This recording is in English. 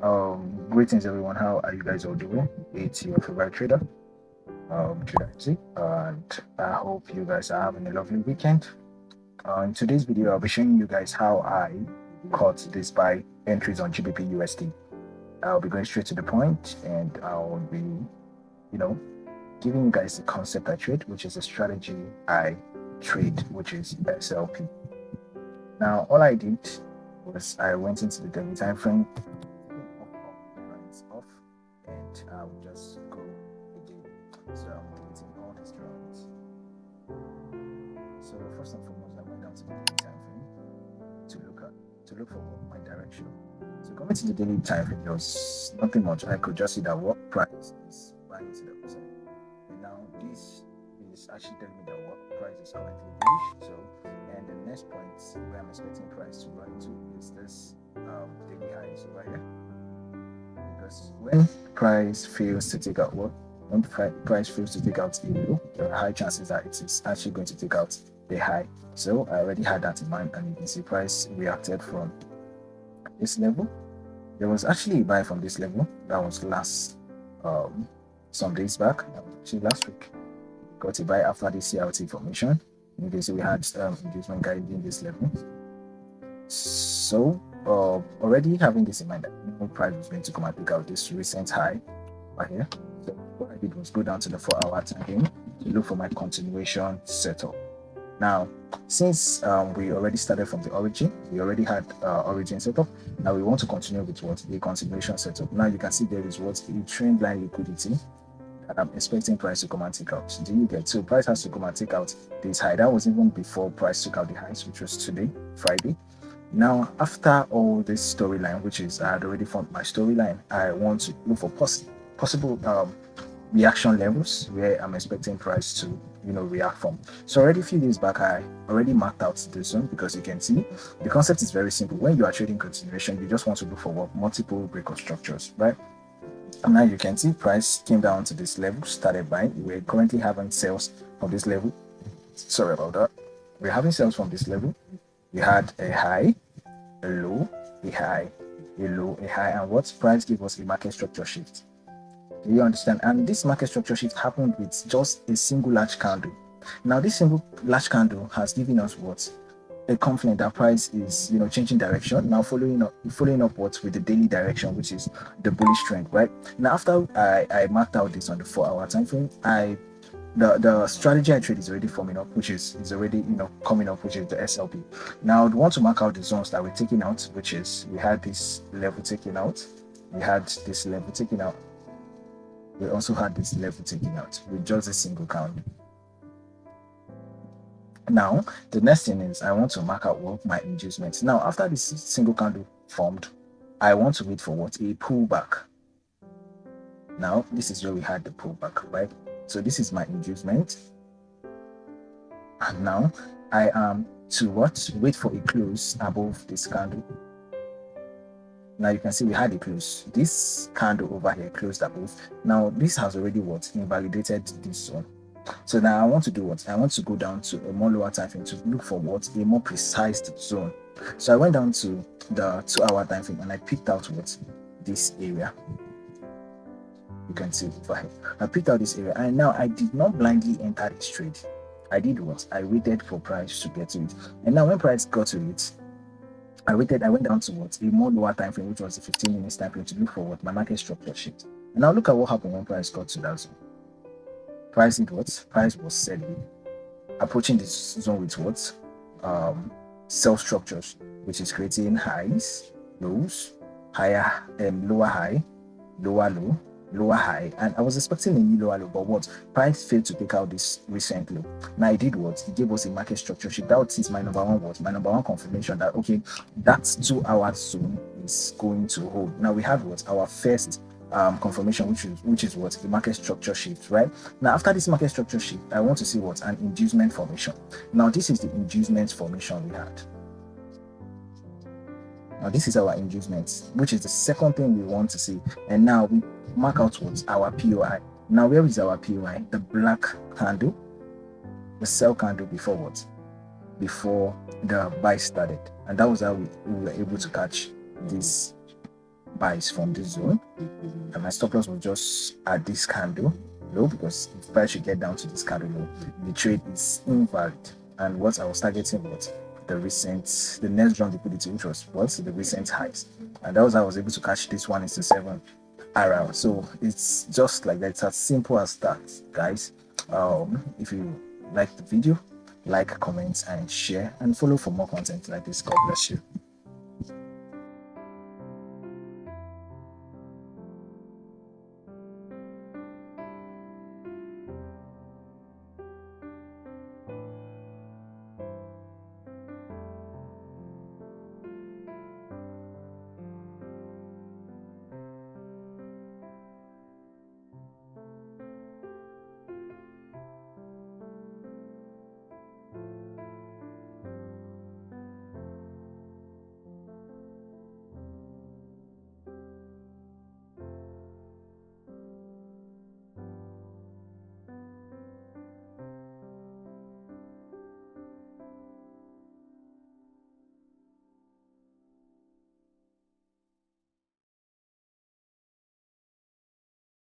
Greetings everyone. How are you guys all doing? It's your favorite trader, Trader Z, and I hope you guys are having a lovely weekend. In today's video, I'll be showing you guys how I caught this buy entries on Gbpusd. I'll be going straight to the point, and I'll be, giving you guys the concept I trade, which is a strategy I trade, which is SLP. Now, all I did was I went into the daily time frame, off, and I will just go again. So I'm deleting all these drawings. So first and foremost, I went down to the daily time frame to look for my direction. So coming to the daily time frame, there was nothing much. I could just see that what price is buying to the upside. And now this is actually telling me that what price is currently bullish. So, and the next point where I'm expecting price to run into is this daily high. So right here. Because when price fails to take out when price fails to take out a low, there are high chances that it is actually going to take out the high. So I already had that in mind, and you can see price reacted from this level. There was actually a buy from this level that was last some days back, actually last week. Got a buy after the CLT formation. You can see we had inducement guiding this level. So already having this in mind that no price was going to come and pick out this recent high right here. So what I did was go down to the 4-hour time frame to look for my continuation setup. Now, since we already started from the origin, we already had origin setup. Now we want to continue with what the continuation setup. Now you can see there is what a trend line liquidity. And I'm expecting price to come and take out. Do you get? So price has to come and take out this high. That was even before price took out the highs, which was today, Friday. Now, after all this storyline, which is I had already formed my storyline, I want to look for possible reaction levels where I'm expecting price to react from. So already a few days back, I already marked out this zone because you can see the concept is very simple. When you are trading continuation, you just want to look for multiple breakout structures, right? And now you can see price came down to this level, started buying. We're currently having sales from this level. Sorry about that. We're having sales from this level. We had a high, a low, a high, a low, a high, and what price gave us a market structure shift. Do you understand? And this market structure shift happened with just a single large candle. Now, this single large candle has given us what? A confidence that price is changing direction. Now following up what with the daily direction, which is the bullish trend, right? Now after I marked out this on the 4-hour time frame, the strategy I trade is already forming up, which is already coming up, which is the SLP. Now I want to mark out the zones that we're taking out, which is we had this level taken out, we had this level taken out, we also had this level taken out with just a single candle. Now the next thing is I want to mark out what my inducements. Now after this single candle formed, I want to wait for what? A pullback. Now this is where we had the pullback, right? So this is my inducement, and now I am to what? Wait for a close above this candle. Now you can see we had a close. This candle over here closed above. Now this has already what? Invalidated this zone. So now I want to do what? I want to go down to a more lower time frame to look for what? A more precise zone. So I went down to the 2-hour time frame and I picked out what? This area. You can see over here. I picked out this area, and now I did not blindly enter this trade. I did what? I waited for price to get to it. And now when price got to it, I went down to what? A more lower time frame, which was the 15 minutes time frame, to look for what? My market structure shift. And now look at what happened when price got to that zone. Price did what? Price was selling, approaching this zone with what? Sell structures, which is creating highs, lows, higher and lower high, lower low, lower high, and I was expecting a new lower low, but what? Price failed to take out this recent low. Now it did what? It gave us a market structure shift. That is my number one what? My number one confirmation that okay, that 2-hour zone is going to hold. Now we have what? Our first confirmation, which is what? The market structure shift, right? Now after this market structure shift, I want to see what? An inducement formation. Now this is the inducement formation we had. Now this is our inducement, which is the second thing we want to see. And now we mark out what? Our POI. Now where is our POI? The black candle, the sell candle before what? Before the buy started. And that was how we were able to catch this buys from this zone, and my stop loss was just at this candle low, because if price should get down to this candle low, the trade is invalid. And what I was targeting was the next round liquidity, which was the recent highs, and that was how I was able to catch this 1:7 RL. So it's just like that. It's as simple as that, guys. If you like the video, like, comment, and share, and follow for more content like this. God bless you.